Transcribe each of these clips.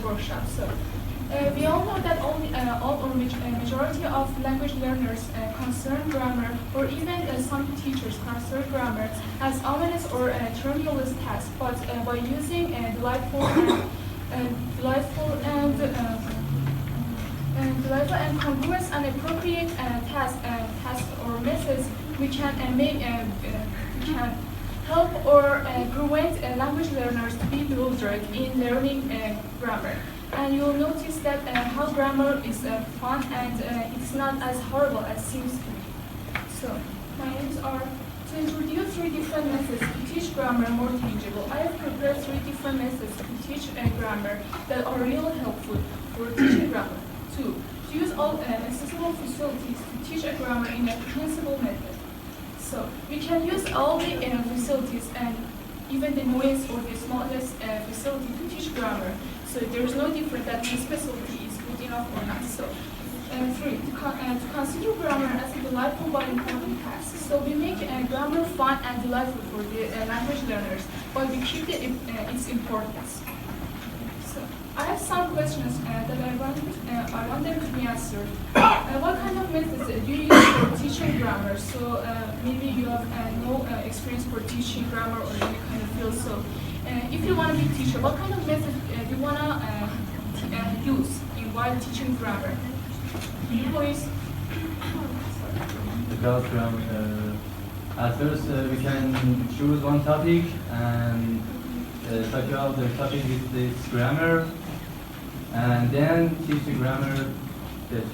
workshop. So we all know that all or majority of language learners concern grammar, or even some teachers concern grammar as ominous or tremulous task. But by using delightful and congruous and appropriate tasks or methods, we can help or prevent language learners to be bewildered in learning grammar. And you'll notice that how grammar is fun and it's not as horrible as seems to be. So, my aims are to introduce 3 different methods to teach grammar more tangible. I have prepared 3 different methods to teach grammar that are really helpful for teaching grammar. 2, to use all accessible facilities to teach a grammar in a principal method. So, we can use all the facilities and even the noise or the smallest facility to teach grammar. So there is no difference that one specialty is good enough or not. So, 3, to consider grammar as a delightful but important task. So we make grammar fun and delightful for the language learners, but we keep its importance. So I have some questions that I want them to be answered. What kind of methods do you use for teaching grammar? So maybe you have no experience for teaching grammar or any kind of field. So if you want to be a teacher, what kind of method do you want to use while teaching grammar? Please. About grammar, at first we can choose one topic and talk about the topic with its grammar, and then teach the grammar that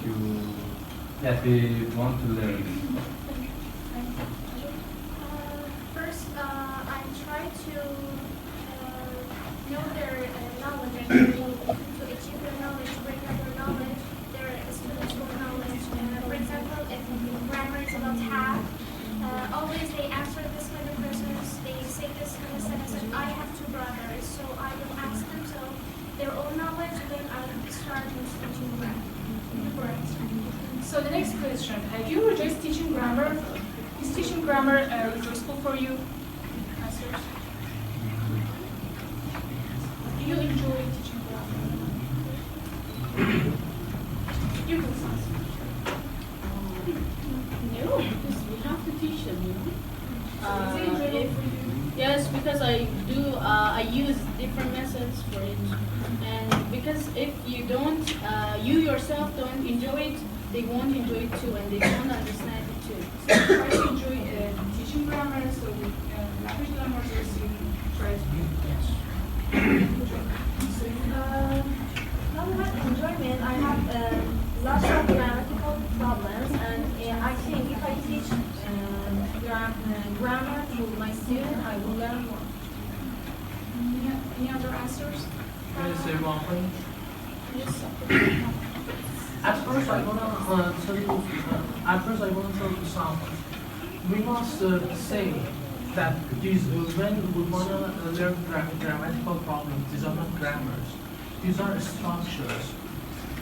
we want to learn. First, I try to know their knowledge and to achieve their knowledge, to bring up their knowledge, their students' knowledge. For example, if grammar is about have, always they answer this kind of questions. They say this kind of sentence. I have 2 brothers, so I will ask them their own knowledge, then I will start teaching grammar. Correct. So the next question: have you enjoyed teaching grammar? Is teaching grammar useful for you? Answers. Do you enjoy teaching grammar? You can answer. No, because we have to teach them, you know. Is it enjoyable for you? Yes, because I do. I use different methods for it, and because if you don't, you yourself don't enjoy it, they won't enjoy it too, and they don't understand it too. So you try to enjoy teaching grammar, so the language learners also try to Yes. So, Not about enjoyment, I have lots of grammatical problems, and I think if I teach grammar to my student, I will learn more. any other answers? Can I say one thing? Yes. At first, I wanna tell you something. We must say that when we wanna learn grammatical problems, these are not grammars. These are structures.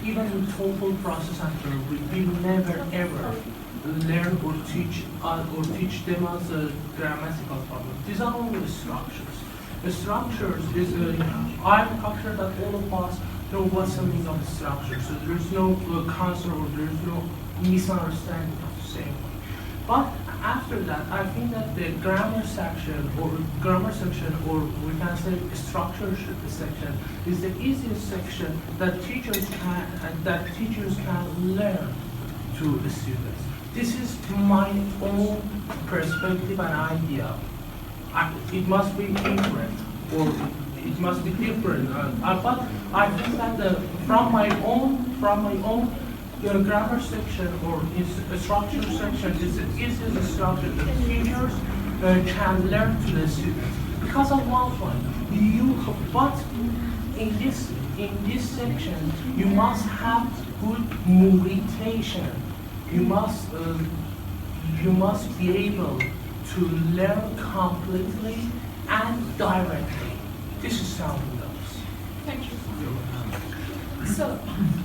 Even in total process and we will never ever learn or teach them as a grammatical problem. These are only structures. The structures is I'm sure that all of us know what's the meaning of structure. So there's no concept or there's no misunderstanding of the same one. But after that, I think that the grammar section or we can say structure section is the easiest section that teachers can learn to the students. This is my own perspective and idea. It must be different, or it must be different. But I think that from my own grammar section or structure section is the easiest structure that teachers can learn to the students. Because of one point, but in this section you must have good motivation. You must be able to learn completely and directly. This is something else. Thank you. So,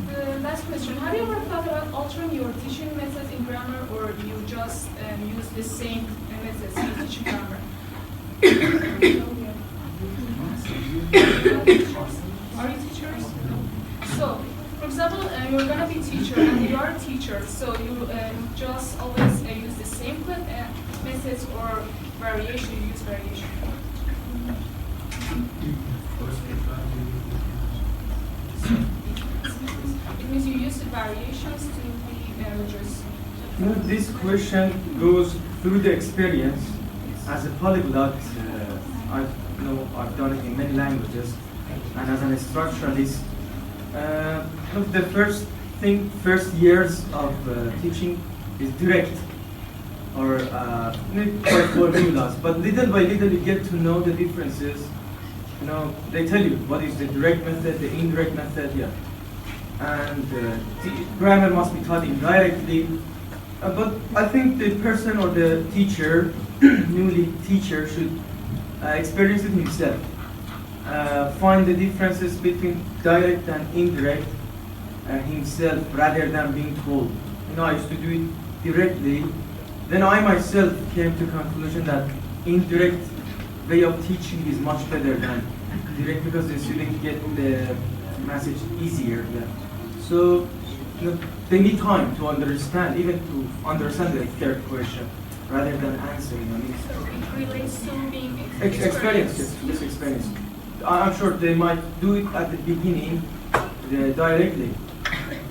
the last question. Have you ever thought about altering your teaching methods in grammar, or you just use the same methods in teaching grammar? Are you teachers? you're gonna be teacher and you are a teacher, so you just always use the same methods or variation. You use variation. It means you use the variations to be just. This question goes through the experience. As a polyglot, I've done it in many languages, and as an structuralist, the first years of teaching is direct or quite formulas, but little by little you get to know the differences. They tell you what is the direct method, the indirect method, and grammar must be taught indirectly. But I think the person or the teacher, newly teacher, should experience it himself. Find the differences between direct and indirect himself rather than being told. I used to do it directly. Then I myself came to conclusion that indirect way of teaching is much better than direct because the student get the message easier. So they need time to understand, even to understand the third question rather than answering. So it relates to being experience. Yes, experience. I'm sure they might do it at the beginning directly.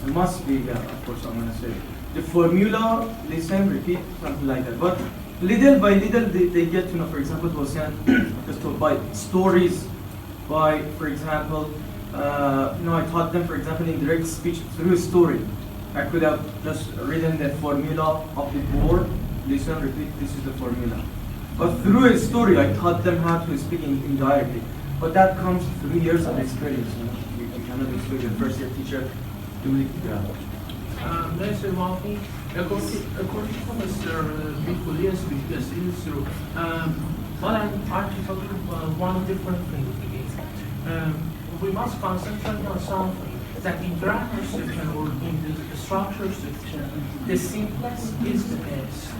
It must be, of course, I'm going to say. The formula, listen, repeat, something like that. But little by little, they get to know. For example, just by stories, by, for example, I taught them, for example, in direct speech through a story. I could have just written the formula of the board, listen, repeat, this is the formula. But through a story, I taught them how to speak indirectly. But that comes through years of experience. You cannot expect a first-year teacher doing it. May I say one thing? According to Mr. Bikuli, yes, it is true. But I'm articulating one different thing again. We must concentrate on something that in grammar section or in the structure section, the simplest is the best.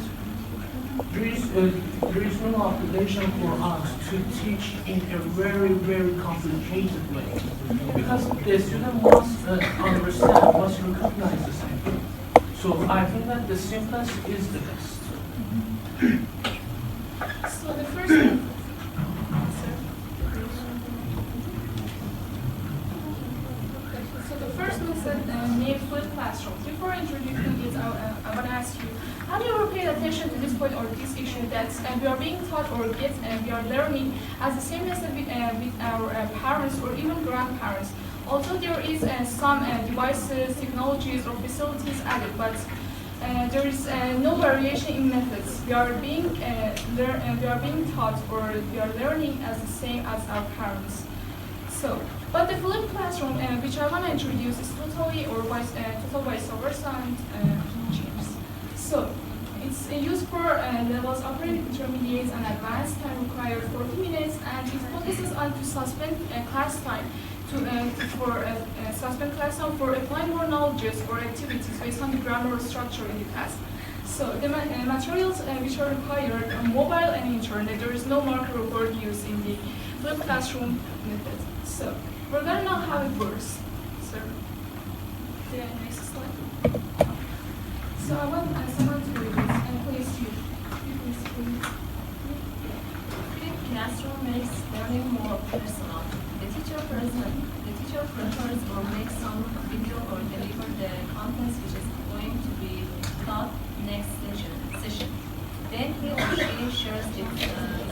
There is no obligation for us to teach in a very, very complicated way. Because the student must understand, must recognize the same thing. So I think that the simplest is the best. So the first method named fluid classroom. Before introducing it, I want to ask you, have you ever paid attention to this point or this issue that we are being taught or we are learning as the same method with our parents or even grandparents? Although there is some devices, technologies, or facilities added, but there is no variation in methods. We are being taught or we are learning as the same as our parents. So, but the fluid classroom, which I want to introduce, is totally vice versa and changes. So, it's used for levels upper, intermediate, and advanced. Time required 40 minutes, and it focuses on to suspend class time for applying more knowledges or activities based on the grammar structure in the class. So the materials which are required are mobile and internet. There is no marker or board used in the flipped classroom method. So we're going to know how it works. So the next slide. So I want someone to read this, and please you. Flipped classroom makes learning more personal. The teacher prefers or makes some video or deliver the contents which is going to be taught next session. Then he or she shares it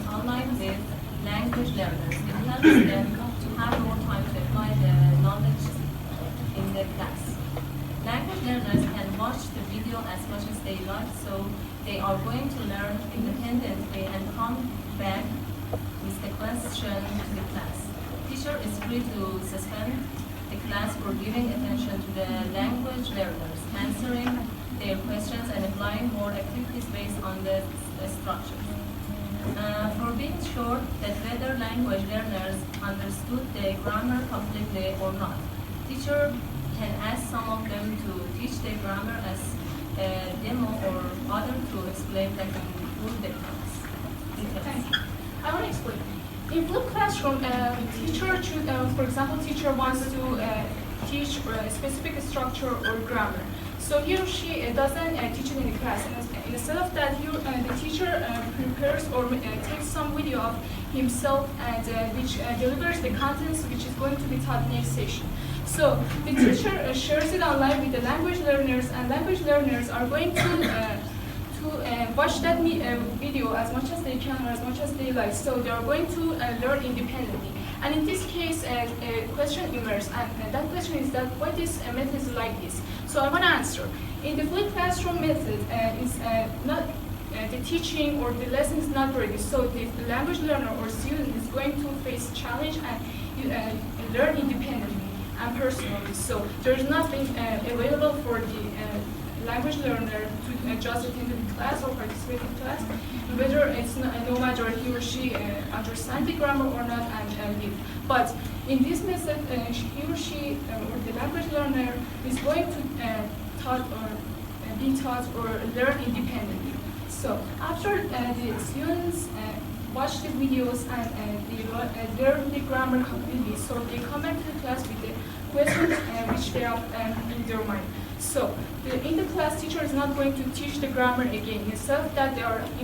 online with language learners. It helps them to have more time to apply the knowledge in the class. Language learners can watch the video as much as they like, so they are going to learn independently and come back with the question to the class. Teacher is free to suspend the class for giving attention to the language learners, answering their questions and applying more activities based on the structure. For being sure that whether language learners understood the grammar completely or not, teacher can ask some of them to teach the grammar as a demo or other to explain that in full details. Thank you. I want to explain. In flipped classroom, teacher should, for example, teacher wants to teach a specific structure or grammar. So he or she doesn't teach it in the class. Instead of that, the teacher prepares or takes some video of himself and which delivers the contents which is going to be taught next session. So the teacher shares it online with the language learners, and language learners are going to watch that video as much as they can or as much as they like. So they are going to learn independently. And in this case, a question emerges, and that question is that why this method is like this? So I want to answer. In the flipped classroom method, is not the teaching or the lesson is not ready. So the language learner or student is going to face challenge and learn independently and personally. So there is nothing available for the language learner to just attend the class or participate in class, whether it's no matter he or she understand the grammar or not and live. But in this method, he or she or the language learner is going to be taught or learn independently. So after the students watch the videos and they learn the grammar completely, so they come back to the class with the questions which they have in their mind. So in the class, teacher is not going to teach the grammar again. Instead of that, they have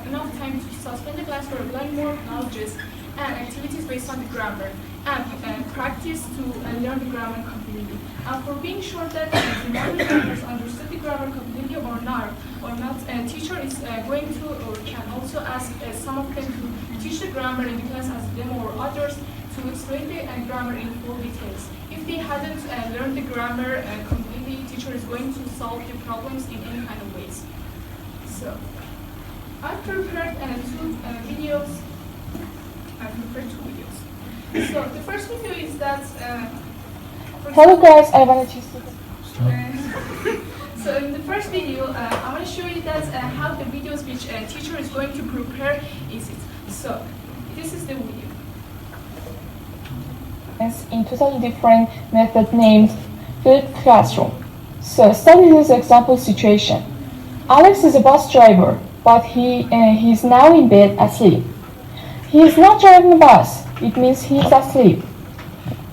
enough time to suspend the class for learn more knowledges and activities based on the grammar and practice to learn the grammar completely. And for being sure that the language learners understood the grammar completely or not, teacher is going to or can also ask some of them to teach the grammar in the class as them or others to explain the grammar in full details. If they hadn't learned the grammar completely, teacher is going to solve the problems in any kind of ways. So I've prepared two videos. So the first video is that. Hello guys, I wanted to So in the first video, I want to show you that how the videos which teacher is going to prepare is it. So this is the video. In totally different method named flipped classroom. So study this example situation. Alex is a bus driver, but he's now in bed asleep. He is not driving a bus. It means he is asleep.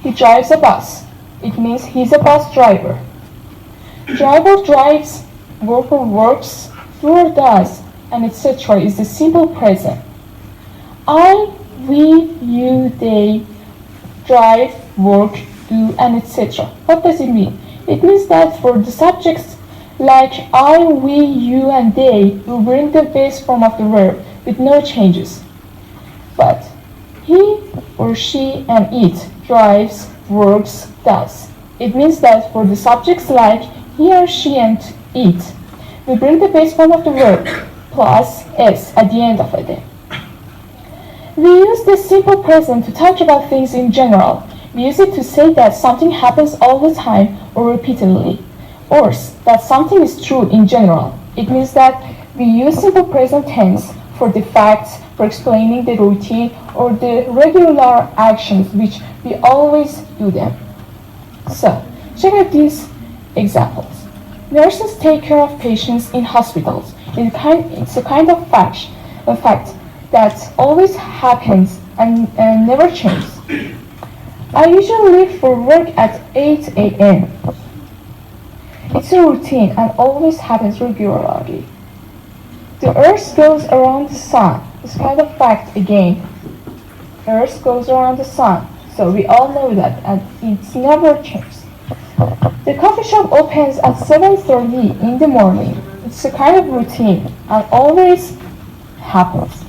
He drives a bus. It means he's a bus driver. Driver drives, worker works, doer does, and etc. is the simple present. I, we, you, they drive, work, do, and etc. What does it mean? It means that for the subjects like I, we, you, and they will bring the base form of the verb with no changes. But he or she and it drives, works, does. It means that for the subjects like he or she and it, we bring the base form of the verb plus s at the end of it. We use the simple present to talk about things in general. We use it to say that something happens all the time or repeatedly, or that something is true in general. It means that we use simple present tense for the facts, for explaining the routine or the regular actions which we always do them. So, check out these examples. Nurses take care of patients in hospitals. It's a kind of fact that always happens and never changes. I usually leave for work at 8 a.m. It's a routine and always happens regularly. The earth goes around the sun. It's kind of fact again. Earth goes around the sun. So we all know that and it's never changes. The coffee shop opens at 7:30 in the morning. It's a kind of routine and always happens.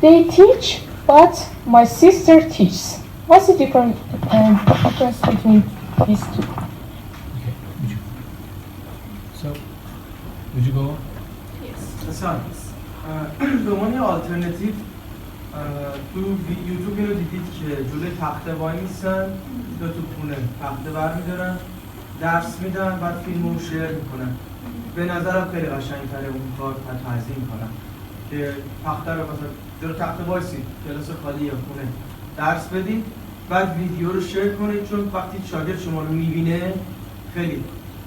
They teach, but my sister teaches. What's the difference between these two? Okay, would you go on? مثلا به عنوان آلترنتیو تو یوتیوب اینو دیدید که جلوی تخته وای میستن یا تو خونه تخته برمیدارن درس میدن بعد فیلمو شیر میکنن. به نظرم خیلی قشنگ‌تره اون کار تنظیم کنن که تخته رو مثلا جلوی تخته وایسید کلاس خالی یا خونه درس بدید بعد ویدیو رو شیر کنید چون وقتی شاگرد شما رو میبینه خیلی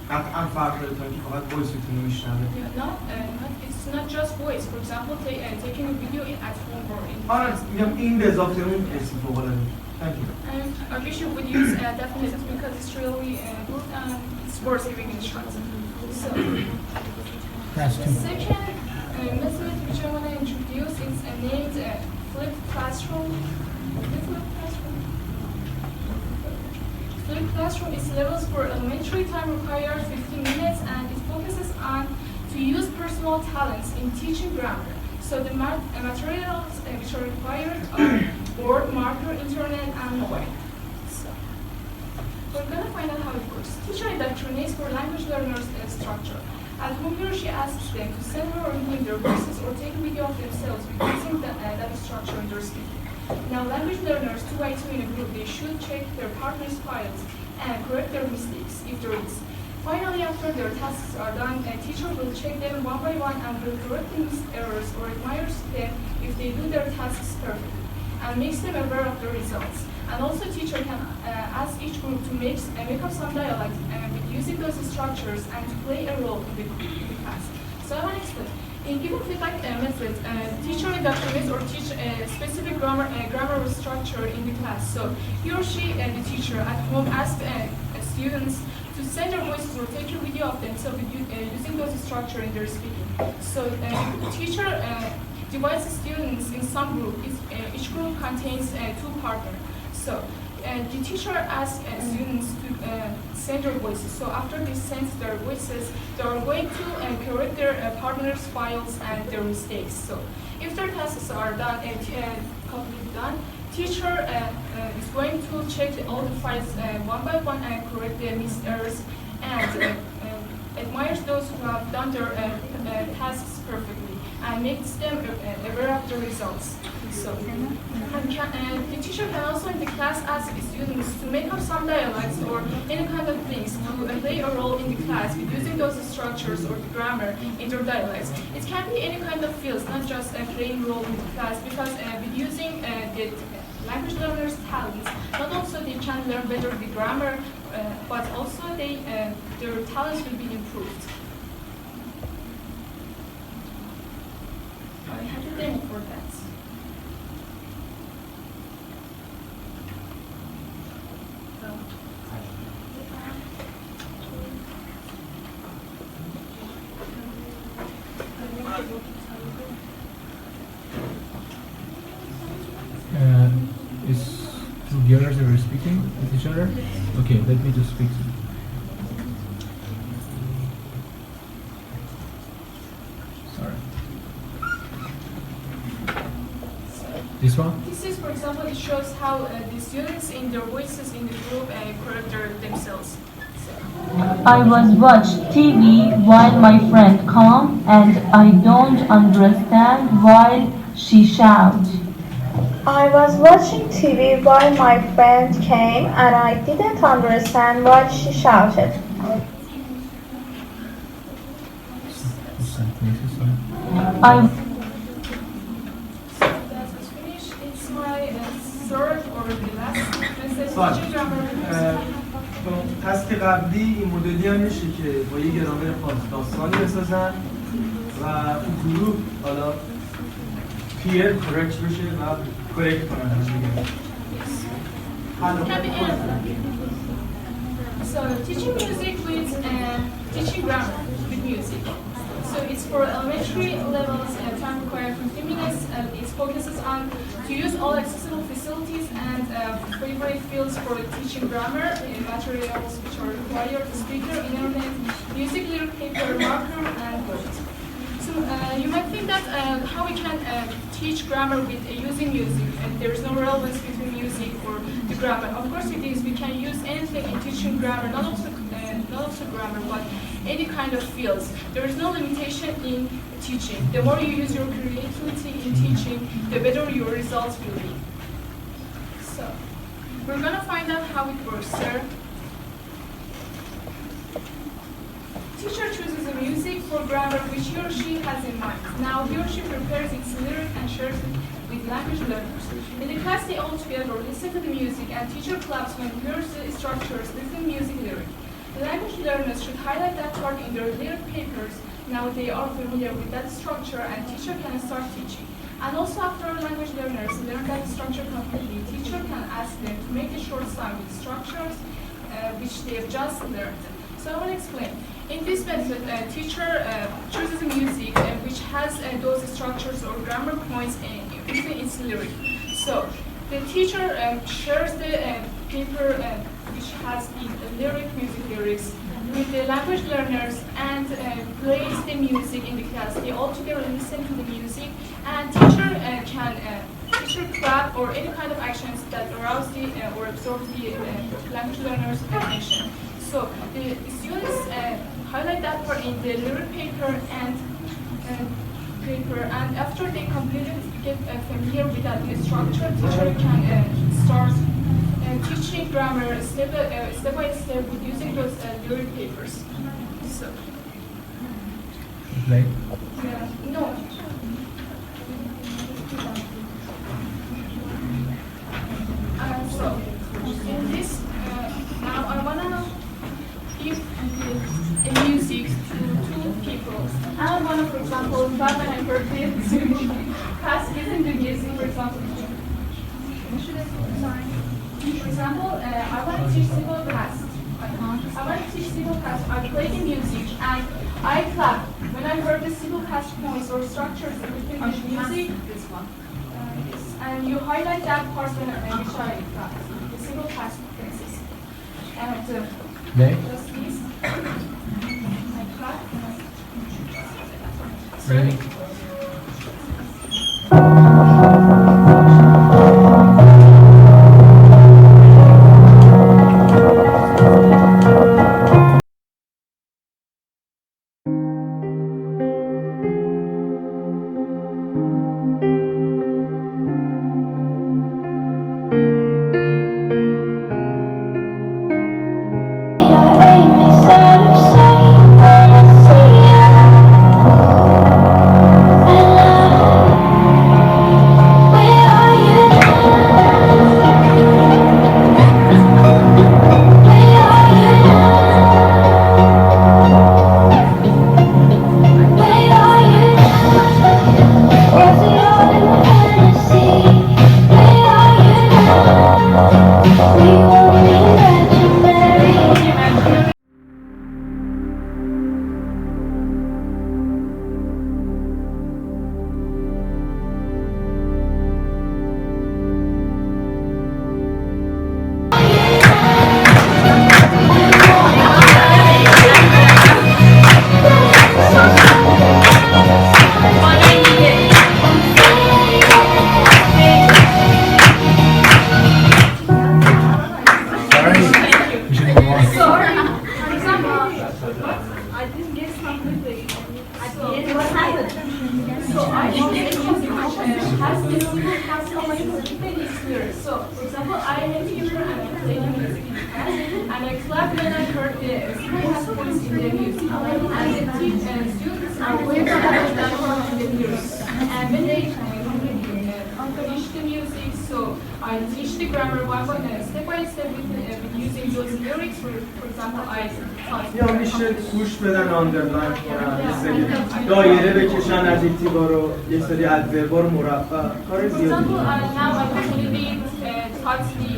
قطعا فرق داره تا اینکه فقط وایستون رو میشنوه. It's not just voice. For example, taking a video at home or in آره میگم این به اضافه اون اسم فوق العاده. Thank you. And I wish you would use definitions because it's really good and it's worth giving it a shot. So, That's the two. second method which I want to introduce is named flipped classroom. Flipped classroom is levels for elementary. Time required 15 minutes and it focuses on to use personal talents in teaching grammar. So the materials which are required are board, marker, internet, and mobile. So we're going to find out how it works. Teacher indoctrinates for language learners structure. At home, he or she asks them to send her or him their voices or take a video of themselves with using that structure in their speaking. Now, language learners, 2 by 2 in a group, they should check their partner's files and correct their mistakes if there is. Finally, after their tasks are done, a teacher will check them one by one and will correct these errors or admires them if they do their tasks perfectly and makes them aware of the results. And also, teacher can ask each group to make up some dialogue with using those structures and to play a role in the class. So I want to explain. In given feedback method, teacher indoctrinates or teach a specific grammar structure in the class. So he or she, the teacher at home, asks students to send their voices or take a video of themselves using those structure in their speaking. So the teacher divides the students in some group. Each group contains 2 partners. So the teacher asks students to send their voices. So after they send their voices, they are going to correct their partner's files and their mistakes. So if their tasks are done and completely done, teacher is going to check all the files one by one and correct the missed errors and admires those who have done their tasks perfectly and makes them aware of the results. So, the teacher can also in the class ask students to make up some dialogues or any kind of things to play a role in the class with using those structures or the grammar in their dialogues. It can be any kind of fields, not just playing a role in the class, because with using the language learners' talents, not also they can learn better the grammar, but also their talents will be improved. I had a demo for that. Is two girls that are speaking with each other? Okay, let me just speak to them. Sorry. This one? This is, for example, it shows how the students in their voices in the group correct themselves. I was watching TV while my friend come and I don't understand while she shout. I was watching TV while my friend came and I didn't understand what she shouted. I تسک قبلی این مدلی هم میشه که با یه گرامر خاص داستانی بسازن و تو گروه حالا پیر کرکت بشه و کرکت کنن So teaching music with teaching grammar with music. So it's for elementary levels, time required 15 minutes. It focuses on to use all accessible facilities and favorite fields for teaching grammar, materials which are required, speaker, internet, music, lyric paper, marker, and words. So you might think that how we can teach grammar with using music, and there is no relevance between music or the grammar. Of course it is. We can use anything in teaching grammar, not also grammar, but any kind of fields. There is no limitation in teaching. The more you use your creativity in teaching, the better your results will be. So we're going to find out how it works, sir. Teacher chooses a music for grammar which he or she has in mind. Now he or she prepares its lyric and shares it with language learners. In the class they all together listen to the music and teacher claps when he hears the structures, listen music lyric. The language learners should highlight that part in their lyric papers. Now they are familiar with that structure and teacher can start teaching. And also after language learners learn that structure completely, teacher can ask them to make a short song with structures which they have just learned. So I will explain. In this method, teacher chooses a music which has those structures or grammar points within its lyric. So the teacher shares the paper which has the music lyrics with the language learners and plays the music in the class. They all together listen to the music and teacher can clap or any kind of actions that arouse the or absorb the language learner's attention. So the students highlight that part in the lyric paper and after they completely get familiar with that structure, teacher can start teaching grammar step by step with using those lyric papers. So. Play? No. So, in this, now I wanna give a music to two people. I wanna, for example, when I heard this, class given the music, for example. For example, I want to teach simple past. I want to teach simple past. I play the music and I clap. When I heard the simple past points or structures within the music, this one. And you highlight that part when which I clap. The simple past tenses. And just this. I clap. Ready? So, for example, I am a teacher and I play the music in class, and I clap when I heard the simple points in the music. And the students are way better than from the music. And when they finish the music, so I teach the grammar step by step with using those lyrics. For example, I taught. یا میشه گوش بدن آندرلاین کنن یه سری دایره بکشن از این تیبا رو یه سری ادوربا رو مربع کار For زیادی example, now I completely taught the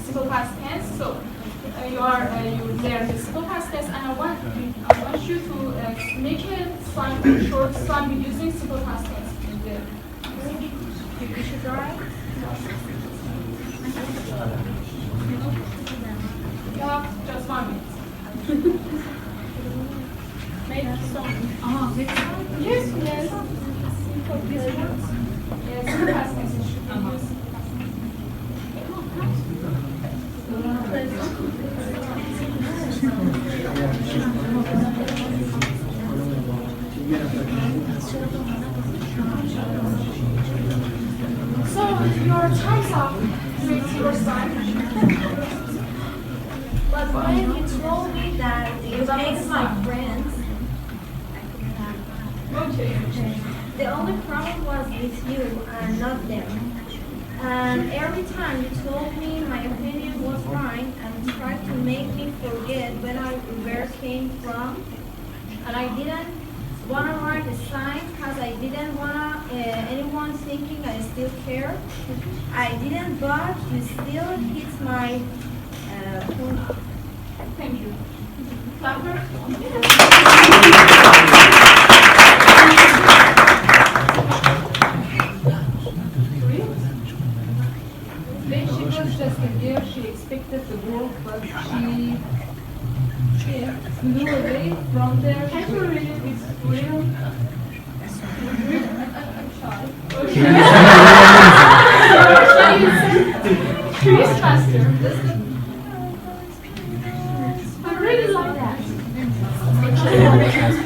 simple past tense. So you learn the simple past tense, and I want you to make a short song with using simple past tense. You should try. You have just 1 minute. Make a song. Yes, yes. This works. Yes, simple past tense. You should use. So your time's up with your son. But when you told me that you make my friends, Okay. the only problem was with you and not them. And every time you told me my opinion was right and tried to make me forget where I came from, and I didn't want to write a sign because I didn't want anyone thinking I still care. I didn't, but you still hit my point. Thank you. Clapper? When she was just a girl, she expected the world, but she flew away from there. Can you read it? It's real. I'm shy. Christmas. I really like that.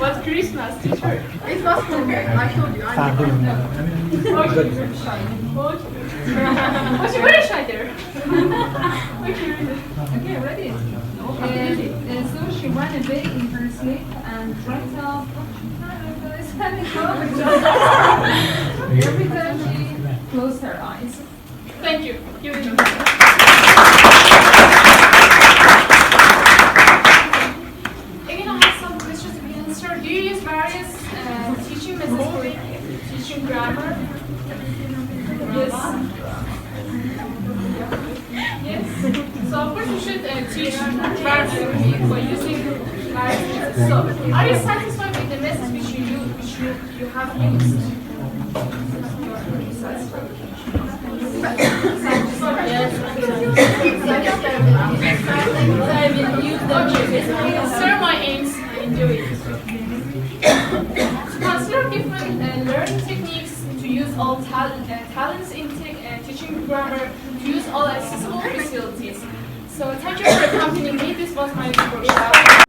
What Christmas, teacher? It was for me. I told you. I know. Okay, very shy. Okay, very shy there. Okay, ready? And so she ran away in her sleep and right up. Every time she closed her eyes. Thank you. You did Again, I have some questions to be answered. Do you use various teaching methods for teaching grammar? Yes. Yes. So of course you should teach grammar by using various methods. So are you satisfied with the methods which you have used? Consider my aims and enjoy it. Consider different learning techniques to use all talents in teaching grammar, to use all accessible facilities. So thank you for accompanying me. This was my workshop.